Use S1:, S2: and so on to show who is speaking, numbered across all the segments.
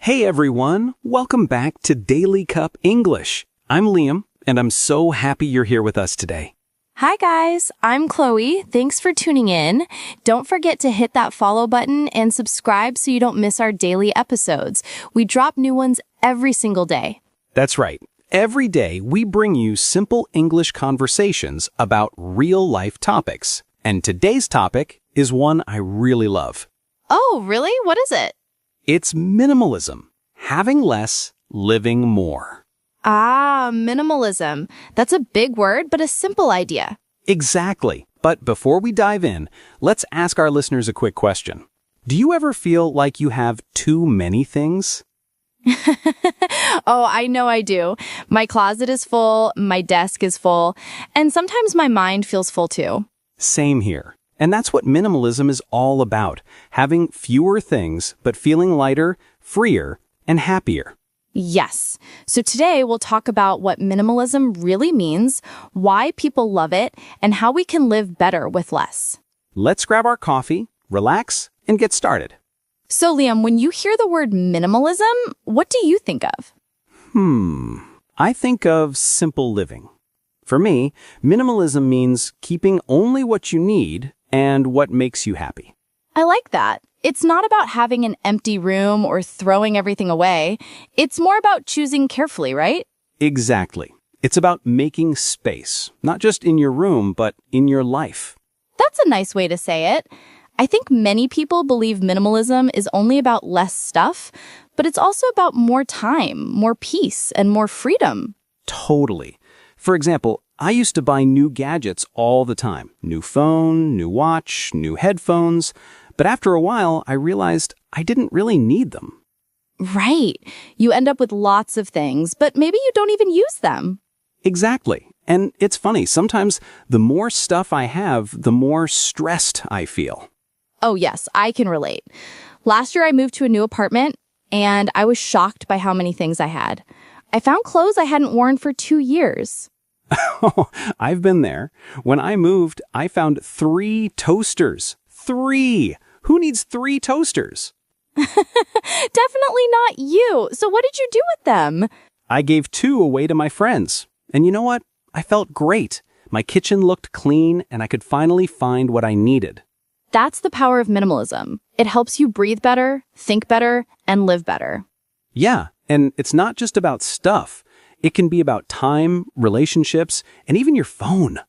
S1: Hey everyone, welcome back to Daily Cup English. I'm Liam, and I'm so happy you're here with us today.
S2: Hi guys, I'm Chloe. Thanks for tuning in. Don't forget to hit that follow button and subscribe so you don't miss our daily episodes. We drop new ones every single day.
S1: That's right. Every day we bring you simple English conversations about real-life topics. And today's topic is one I really love.
S2: Oh, really? What is it?
S1: It's minimalism. Having less, living more.
S2: Ah, minimalism. That's a big word, but a simple idea.
S1: Exactly. But before we dive in, let's ask our listeners a quick question. Do you ever feel like you have too many things?
S2: Oh, I know I do. My closet is full, my desk is full, and sometimes my mind feels full too.
S1: Same here. And that's what minimalism is all about. Having fewer things, but feeling lighter, freer, and happier.
S2: Yes. So today we'll talk about what minimalism really means, why people love it, and how we can live better with less.
S1: Let's grab our coffee, relax, and get started.
S2: So Liam, when you hear the word minimalism, what do you think of?
S1: I think of simple living. For me, minimalism means keeping only what you need and what makes you happy.
S2: I like that. It's not about having an empty room or throwing everything away. It's more about choosing carefully, right?
S1: Exactly. It's about making space, not just in your room, but in your life.
S2: That's a nice way to say it. I think many people believe minimalism is only about less stuff, but it's also about more time, more peace, and more freedom.
S1: Totally. For example, I used to buy new gadgets all the time. New phone, new watch, new headphones. But after a while, I realized I didn't really need them.
S2: Right. You end up with lots of things, but maybe you don't even use them.
S1: Exactly. And it's funny, sometimes the more stuff I have, the more stressed I feel.
S2: Oh, yes, I can relate. Last year, I moved to a new apartment, and I was shocked by how many things I had. I found clothes I hadn't worn for 2 years.
S1: I've been there. When I moved, I found 3 toasters. 3! Who needs 3 toasters?
S2: Definitely not you. So what did you do with them?
S1: I gave 2 away to my friends. And you know what? I felt great. My kitchen looked clean, and I could finally find what I needed.
S2: That's the power of minimalism. It helps you breathe better, think better, and live better.
S1: Yeah, and it's not just about stuff. It can be about time, relationships, and even your phone.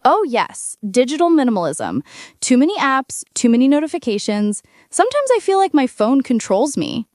S2: Oh, yes, digital minimalism. Too many apps, too many notifications. Sometimes I feel like my phone controls me.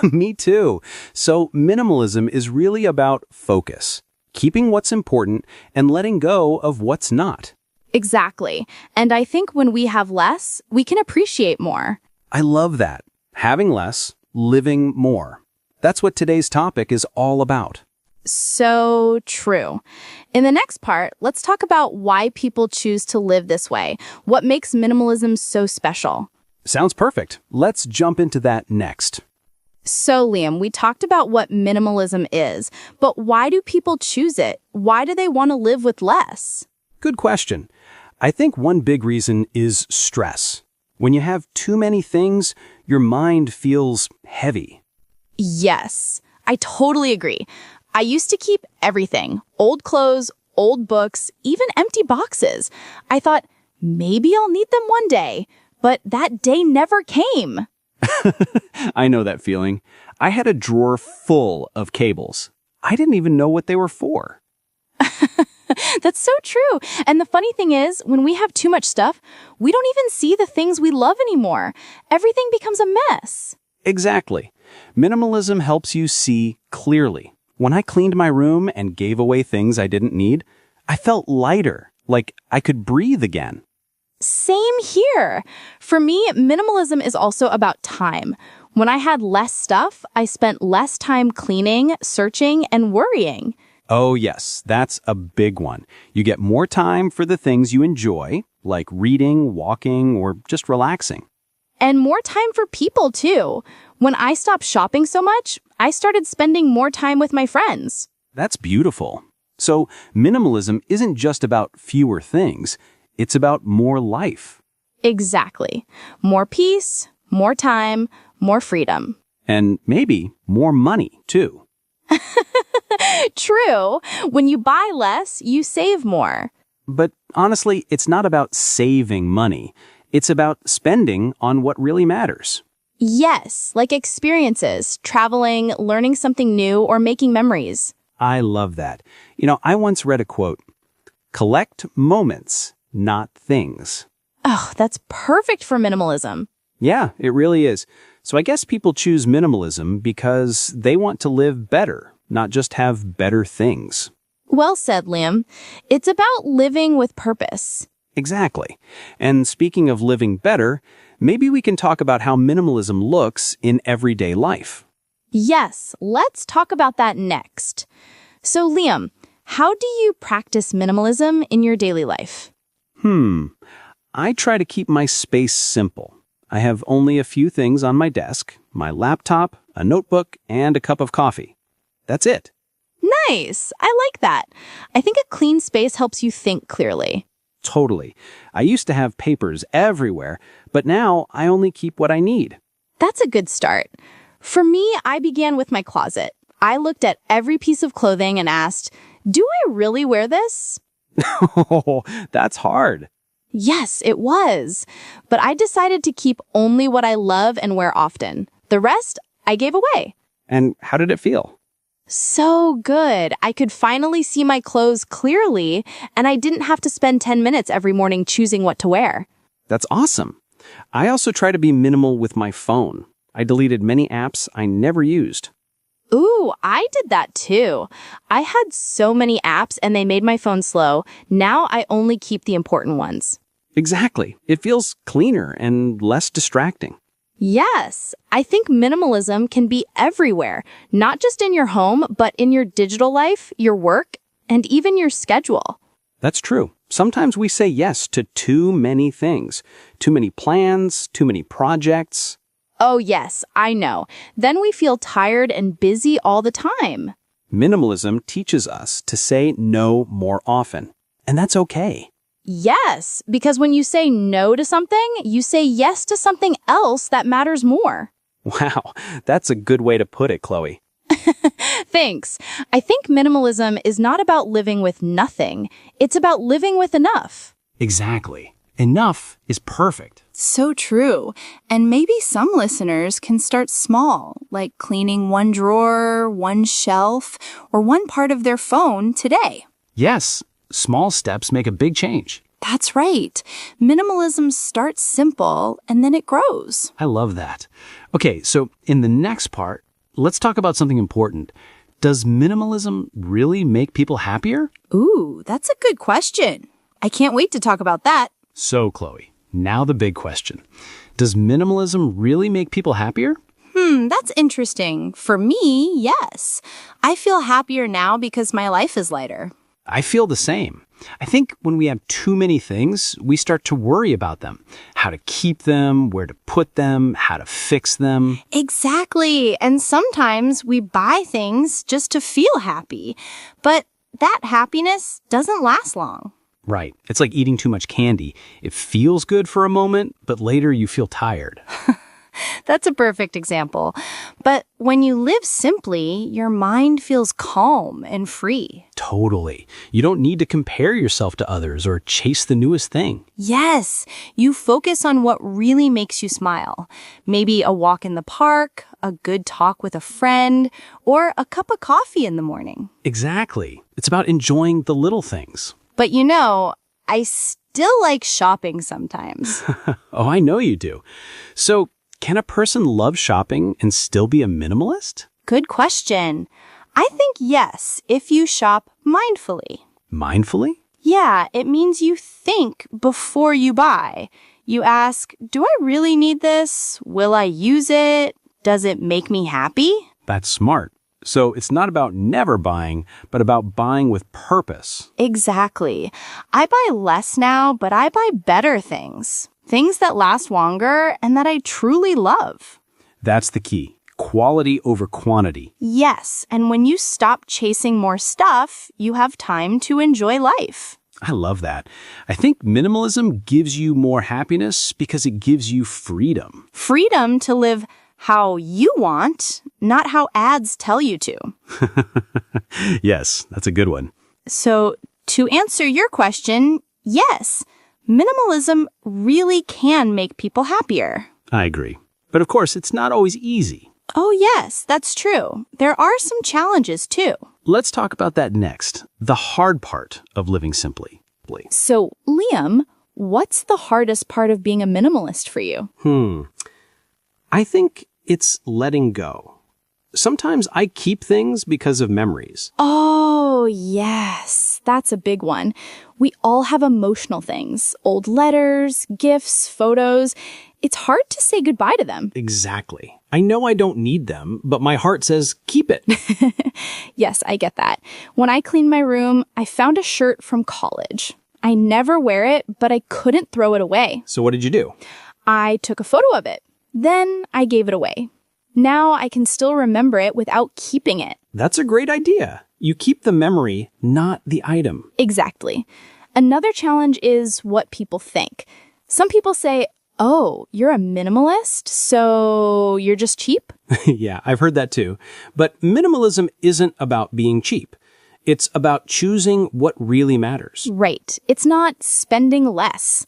S1: Me too. So minimalism is really about focus, keeping what's important and letting go of what's not.
S2: Exactly. And I think when we have less, we can appreciate more.
S1: I love that. Having less, living more. That's what today's topic is all about.
S2: So true. In the next part, let's talk about why people choose to live this way. What makes minimalism so special?
S1: Sounds perfect. Let's jump into that next.
S2: So, Liam, we talked about what minimalism is, but why do people choose it? Why do they want to live with less?
S1: Good question. I think one big reason is stress. When you have too many things, your mind feels heavy.
S2: Yes, I totally agree. I used to keep everything, old clothes, old books, even empty boxes. I thought, maybe I'll need them one day, but that day never came.
S1: I know that feeling. I had a drawer full of cables. I didn't even know what they were for.
S2: That's so true. And the funny thing is, when we have too much stuff, we don't even see the things we love anymore. Everything becomes a mess.
S1: Exactly. Minimalism helps you see clearly. When I cleaned my room and gave away things I didn't need, I felt lighter, like I could breathe again.
S2: Same here. For me, minimalism is also about time. When I had less stuff, I spent less time cleaning, searching, and worrying.
S1: Oh yes, that's a big one. You get more time for the things you enjoy, like reading, walking, or just relaxing.
S2: And more time for people, too. When I stopped shopping so much, I started spending more time with my friends.
S1: That's beautiful. So minimalism isn't just about fewer things. It's about more life.
S2: Exactly. More peace, more time, more freedom.
S1: And maybe more money, too.
S2: True. When you buy less, you save more.
S1: But honestly, it's not about saving money. It's about spending on what really matters.
S2: Yes, like experiences, traveling, learning something new, or making memories.
S1: I love that. I once read a quote, "Collect moments, not things."
S2: Oh, that's perfect for minimalism.
S1: Yeah, it really is. So I guess people choose minimalism because they want to live better, not just have better things.
S2: Well said, Liam. It's about living with purpose.
S1: Exactly. And speaking of living better, maybe we can talk about how minimalism looks in everyday life.
S2: Yes, let's talk about that next. So, Liam, how do you practice minimalism in your daily life?
S1: I try to keep my space simple. I have only a few things on my desk, my laptop, a notebook, and a cup of coffee. That's it.
S2: Nice. I like that. I think a clean space helps you think clearly.
S1: Totally. I used to have papers everywhere, but now I only keep what I need.
S2: That's a good start. For me, I began with my closet. I looked at every piece of clothing and asked, do I really wear this?
S1: Oh, that's hard.
S2: Yes, it was. But I decided to keep only what I love and wear often. The rest, I gave away.
S1: And how did it feel?
S2: So good. I could finally see my clothes clearly, and I didn't have to spend 10 minutes every morning choosing what to wear.
S1: That's awesome. I also try to be minimal with my phone. I deleted many apps I never used.
S2: Ooh, I did that too. I had so many apps and they made my phone slow. Now I only keep the important ones.
S1: Exactly. It feels cleaner and less distracting.
S2: Yes, I think minimalism can be everywhere, not just in your home, but in your digital life, your work, and even your schedule.
S1: That's true. Sometimes we say yes to too many things, too many plans, too many projects.
S2: Oh yes, I know. Then we feel tired and busy all the time.
S1: Minimalism teaches us to say no more often, and that's okay.
S2: Yes, because when you say no to something, you say yes to something else that matters more.
S1: Wow, that's a good way to put it, Chloe.
S2: Thanks. I think minimalism is not about living with nothing. It's about living with enough.
S1: Exactly. Enough is perfect.
S3: So true. And maybe some listeners can start small, like cleaning one drawer, one shelf, or one part of their phone today.
S1: Yes, small steps make a big change.
S3: That's right. Minimalism starts simple and then it grows.
S1: I love that. Okay, so in the next part, let's talk about something important. Does minimalism really make people happier?
S3: Ooh, that's a good question. I can't wait to talk about that.
S1: So, Chloe, now the big question. Does minimalism really make people happier?
S3: That's interesting. For me, yes. I feel happier now because my life is lighter.
S1: I feel the same. I think when we have too many things, we start to worry about them. How to keep them, where to put them, how to fix them.
S3: Exactly. And sometimes we buy things just to feel happy. But that happiness doesn't last long.
S1: Right. It's like eating too much candy. It feels good for a moment, but later you feel tired.
S3: That's a perfect example. But when you live simply, your mind feels calm and free.
S1: Totally. You don't need to compare yourself to others or chase the newest thing.
S3: Yes, you focus on what really makes you smile. Maybe a walk in the park, a good talk with a friend, or a cup of coffee in the morning.
S1: Exactly. It's about enjoying the little things.
S3: But you know, I still like shopping sometimes.
S1: Oh, I know you do. So, can a person love shopping and still be a minimalist?
S3: Good question. I think yes, if you shop mindfully.
S1: Mindfully?
S3: Yeah, it means you think before you buy. You ask, do I really need this? Will I use it? Does it make me happy?
S1: That's smart. So it's not about never buying, but about buying with purpose.
S3: Exactly. I buy less now, but I buy better things. Things that last longer and that I truly love.
S1: That's the key. Quality over quantity.
S3: Yes, and when you stop chasing more stuff, you have time to enjoy life.
S1: I love that. I think minimalism gives you more happiness because it gives you freedom.
S3: Freedom to live how you want, not how ads tell you to.
S1: Yes, that's a good one.
S3: So, to answer your question, yes, minimalism really can make people happier.
S1: I agree. But of course, it's not always easy.
S3: Oh, yes, that's true. There are some challenges, too.
S1: Let's talk about that next, the hard part of living simply.
S2: So, Liam, what's the hardest part of being a minimalist for you?
S1: I think it's letting go. Sometimes I keep things because of memories.
S2: Oh, yes. That's a big one. We all have emotional things. Old letters, gifts, photos. It's hard to say goodbye to them.
S1: Exactly. I know I don't need them, but my heart says keep it.
S2: Yes, I get that. When I cleaned my room, I found a shirt from college. I never wear it, but I couldn't throw it away.
S1: So what did you do?
S2: I took a photo of it. Then I gave it away. Now I can still remember it without keeping it.
S1: That's a great idea. You keep the memory, not the item.
S2: Exactly. Another challenge is what people think. Some people say, oh, you're a minimalist, so you're just cheap?
S1: Yeah, I've heard that too. But minimalism isn't about being cheap. It's about choosing what really matters.
S2: Right. It's not spending less.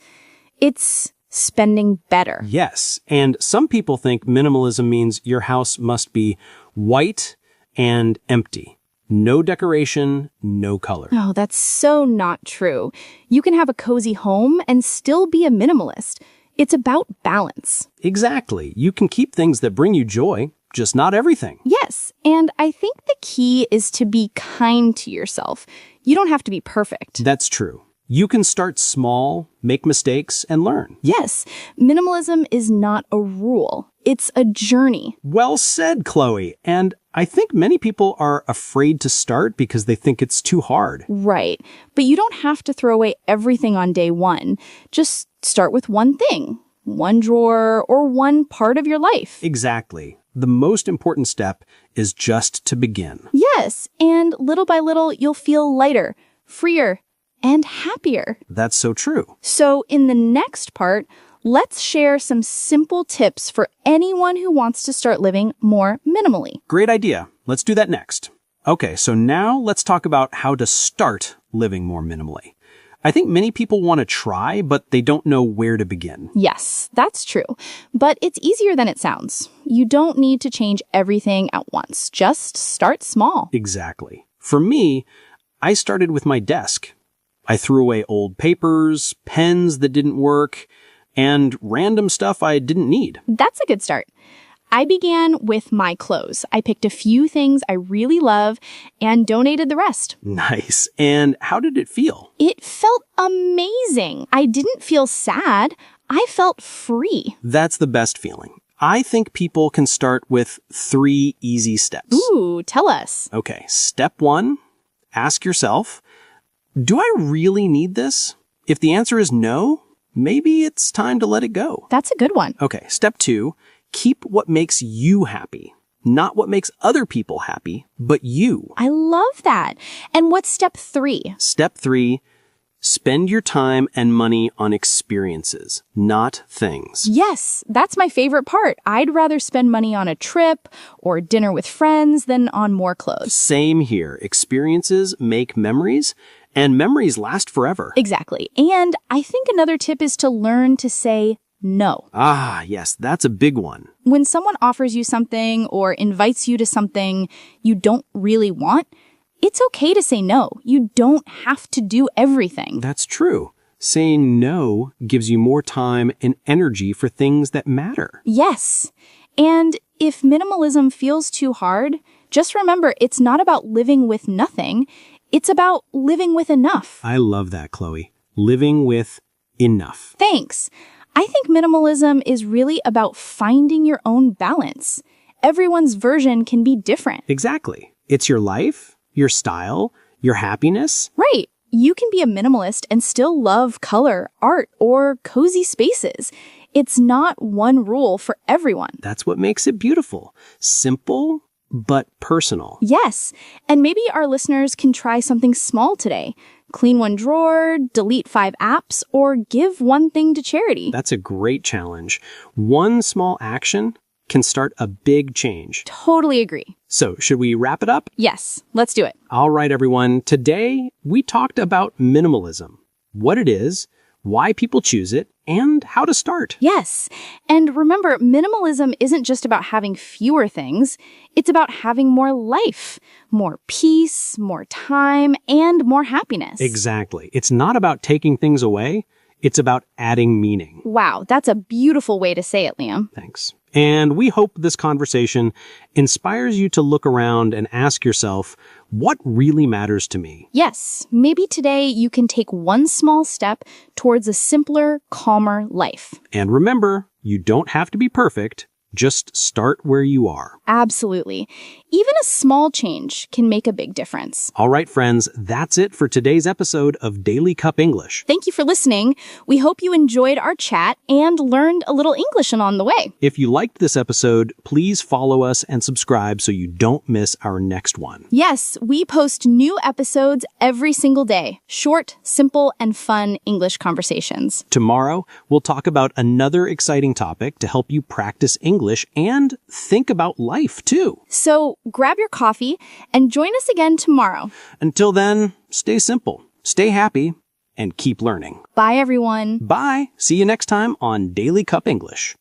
S2: It's spending better.
S1: Yes, and some people think minimalism means your house must be white and empty. No decoration, no color.
S2: Oh, that's so not true. You can have a cozy home and still be a minimalist. It's about balance.
S1: Exactly. You can keep things that bring you joy, just not everything.
S2: Yes, and I think the key is to be kind to yourself. You don't have to be perfect.
S1: That's true. You can start small, make mistakes, and learn.
S2: Yes, minimalism is not a rule. It's a journey.
S1: Well said, Chloe. And I think many people are afraid to start because they think it's too hard.
S2: Right, but you don't have to throw away everything on day one. Just start with one thing, one drawer, or one part of your life.
S1: Exactly. The most important step is just to begin.
S2: Yes, and little by little, you'll feel lighter, freer, and happier.
S1: That's so true.
S2: So in the next part, let's share some simple tips for anyone who wants to start living more minimally.
S1: Great idea. Let's do that next. Okay, so now let's talk about how to start living more minimally. I think many people want to try, but they don't know where to begin.
S2: Yes, that's true. But it's easier than it sounds. You don't need to change everything at once. Just start small.
S1: Exactly. For me, I started with my desk. I threw away old papers, pens that didn't work, and random stuff I didn't need.
S2: That's a good start. I began with my clothes. I picked a few things I really love and donated the rest.
S1: Nice. And how did it feel?
S2: It felt amazing. I didn't feel sad. I felt free.
S1: That's the best feeling. I think people can start with 3 easy steps.
S2: Ooh, tell us.
S1: Okay, step 1, ask yourself, do I really need this? If the answer is no, maybe it's time to let it go.
S2: That's a good one.
S1: Okay, step 2, keep what makes you happy. Not what makes other people happy, but you.
S2: I love that. And what's step 3?
S1: Step 3, spend your time and money on experiences, not things.
S2: Yes, that's my favorite part. I'd rather spend money on a trip or dinner with friends than on more clothes.
S1: Same here. Experiences make memories, and memories last forever.
S2: Exactly. And I think another tip is to learn to say no.
S1: Ah, yes, that's a big one.
S2: When someone offers you something or invites you to something you don't really want, it's okay to say no. You don't have to do everything.
S1: That's true. Saying no gives you more time and energy for things that matter.
S2: Yes. And if minimalism feels too hard, just remember it's not about living with nothing. It's about living with enough.
S1: I love that, Chloe. Living with enough.
S2: Thanks. I think minimalism is really about finding your own balance. Everyone's version can be different.
S1: Exactly. It's your life, your style, your happiness.
S2: Right. You can be a minimalist and still love color, art, or cozy spaces. It's not one rule for everyone.
S1: That's what makes it beautiful. Simple, but personal.
S2: Yes. And maybe our listeners can try something small today. Clean one drawer, delete 5 apps, or give one thing to charity.
S1: That's a great challenge. One small action
S4: can start a big change.
S2: Totally agree.
S4: So, should we wrap it up?
S2: Yes, let's do it.
S4: All right, everyone. Today, we talked about minimalism, what it is, why people choose it, and how to start.
S2: Yes. And remember, minimalism isn't just about having fewer things. It's about having more life, more peace, more time, and more happiness.
S4: Exactly. It's not about taking things away. It's about adding meaning.
S2: Wow, that's a beautiful way to say it, Liam.
S4: Thanks. And we hope this conversation inspires you to look around and ask yourself, what really matters to me?
S2: Yes, maybe today you can take one small step towards a simpler, calmer life.
S4: And remember, you don't have to be perfect. Just start where you are.
S2: Absolutely. Even a small change can make a big difference.
S4: All right, friends, that's it for today's episode of Daily Cup English.
S2: Thank you for listening. We hope you enjoyed our chat and learned a little English along the way.
S4: If you liked this episode, please follow us and subscribe so you don't miss our next one.
S2: Yes, we post new episodes every single day. Short, simple, and fun English conversations.
S4: Tomorrow, we'll talk about another exciting topic to help you practice English and think about life, too.
S2: So grab your coffee and join us again tomorrow.
S4: Until then, stay simple, stay happy, and keep learning.
S2: Bye, everyone.
S4: Bye. See you next time on Daily Cup English.